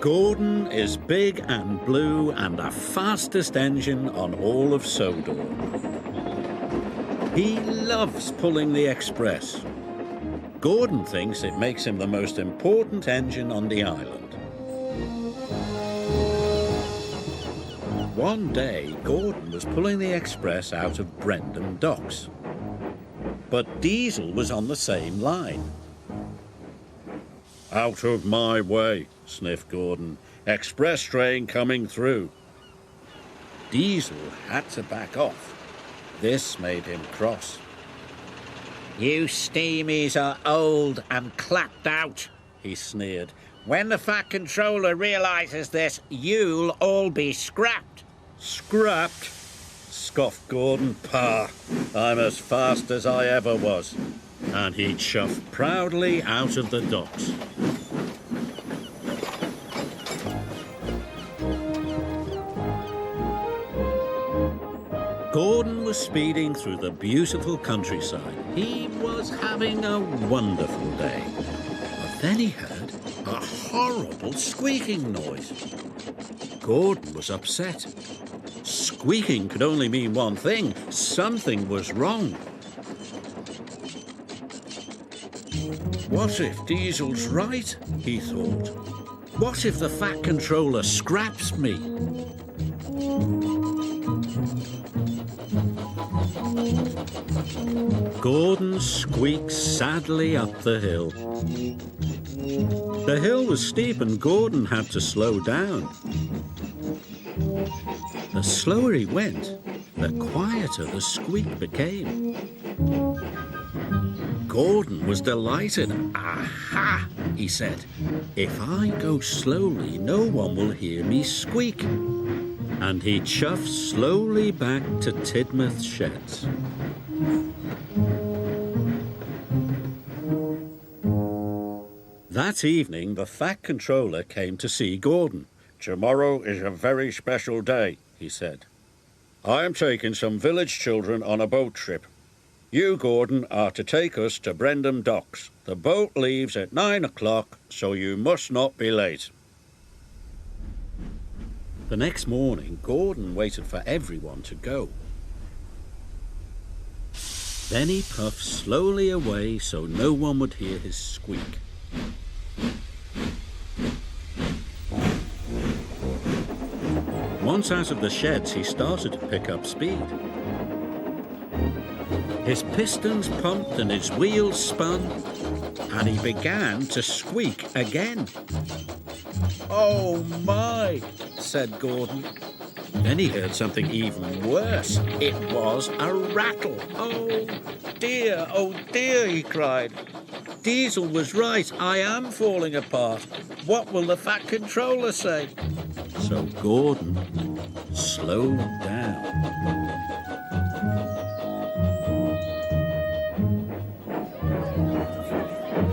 Gordon is big and blue and the fastest engine on all of Sodor. He loves pulling the express. Gordon thinks it makes him the most important engine on the island. One day, Gordon was pulling the express out of Brendam docks. But Diesel was on the same line. "Out of my way," sniffed Gordon. "Express train coming through." Diesel had to back off. This made him cross. "You steamies are old and clapped out," he sneered. "When the Fat Controller realizes this, you'll all be scrapped." "Scrapped?" scoffed Gordon. "Pah, I'm as fast as I ever was." And he chuffed proudly out of the docks. Gordon was speeding through the beautiful countryside. He was having a wonderful day. But then he heard a horrible squeaking noise. Gordon was upset. Squeaking could only mean one thing. Something was wrong. What if Diesel's right? He thought. What if the Fat Controller scraps me? Gordon squeaked sadly up the hill. The hill was steep and Gordon had to slow down. The slower he went, the quieter the squeak became. Gordon was delighted. "Aha!" he said. "If I go slowly, no one will hear me squeak." And he chuffed slowly back to Tidmouth's sheds. That evening, the Fat Controller came to see Gordon. "Tomorrow is a very special day," he said. "I am taking some village children on a boat trip. You, Gordon, are to take us to Brendam docks. The boat leaves at 9 o'clock, so you must not be late." The next morning, Gordon waited for everyone to go. Then he puffed slowly away so no one would hear his squeak. Once out of the sheds, he started to pick up speed. His pistons pumped and his wheels spun, and he began to squeak again. "Oh my," said Gordon. Then he heard something even worse. It was a rattle. "Oh dear," he cried. "Diesel was right. I am falling apart. What will the Fat Controller say?" So Gordon slowed down.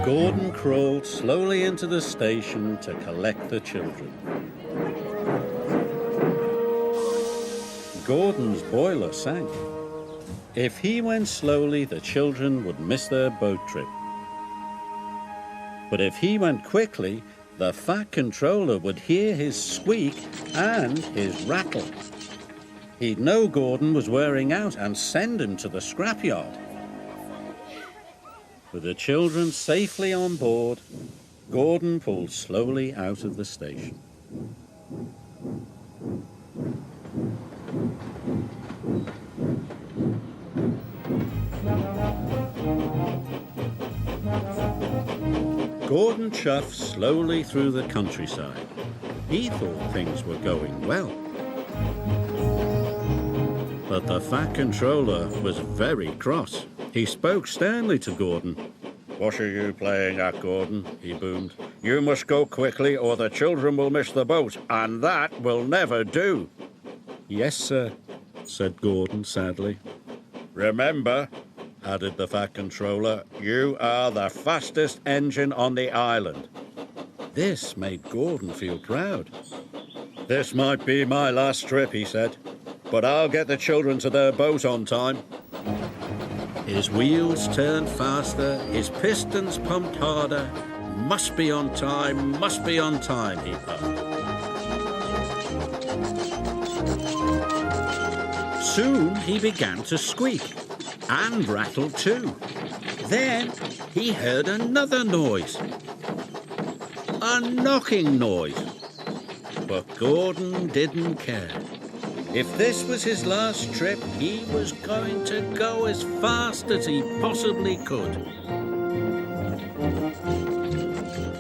Gordon crawled slowly into the station to collect the children. Gordon's boiler sank. If he went slowly, the children would miss their boat trip. But if he went quickly, the Fat Controller would hear his squeak and his rattle. He'd know Gordon was wearing out and send him to the scrapyard. With the children safely on board, Gordon pulled slowly out of the station. Gordon chuffed slowly through the countryside. He thought things were going well. But the Fat Controller was very cross. He spoke sternly to Gordon. "What are you playing at, Gordon?" he boomed. "You must go quickly or the children will miss the boat, and that will never do." "Yes, sir," said Gordon sadly. "Remember," added the Fat Controller, "you are the fastest engine on the island." This made Gordon feel proud. "This might be my last trip," he said, "but I'll get the children to their boat on time." His wheels turned faster, his pistons pumped harder. must be on time, he puffed. Soon he began to squeak, and rattle too. Then he heard another noise. A knocking noise. But Gordon didn't care. If this was his last trip, he was going to go as fast as he possibly could.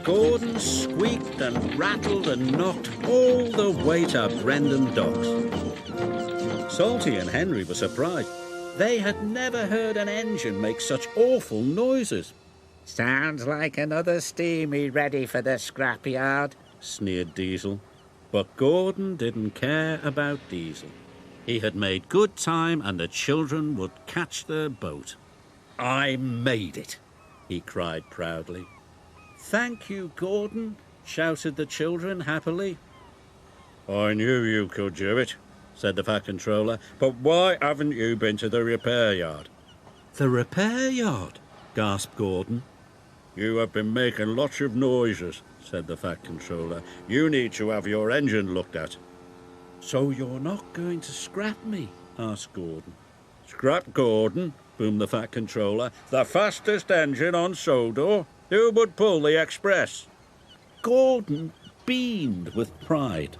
Gordon squeaked and rattled and knocked all the way to Brendan Docks. Salty and Henry were surprised. They had never heard an engine make such awful noises. Sounds like another steamy ready for the scrapyard, sneered Diesel. But Gordon didn't care about Diesel. He had made good time and the children would catch their boat. I made it, he cried proudly. Thank you, Gordon, shouted the children happily. I knew you could do it, said the Fat Controller, but why haven't you been to the repair yard? The repair yard? Gasped Gordon. You have been making lots of noises, said the Fat Controller. You need to have your engine looked at. So you're not going to scrap me? Asked Gordon. Scrap Gordon, boomed the Fat Controller. The fastest engine on Sodor. Who would pull the express? Gordon beamed with pride.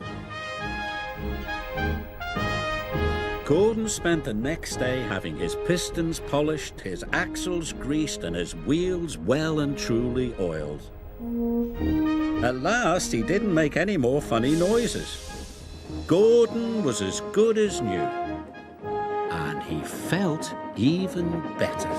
Gordon spent the next day having his pistons polished, his axles greased and his wheels well and truly oiled. At last he didn't make any more funny noises. Gordon was as good as new, and he felt even better.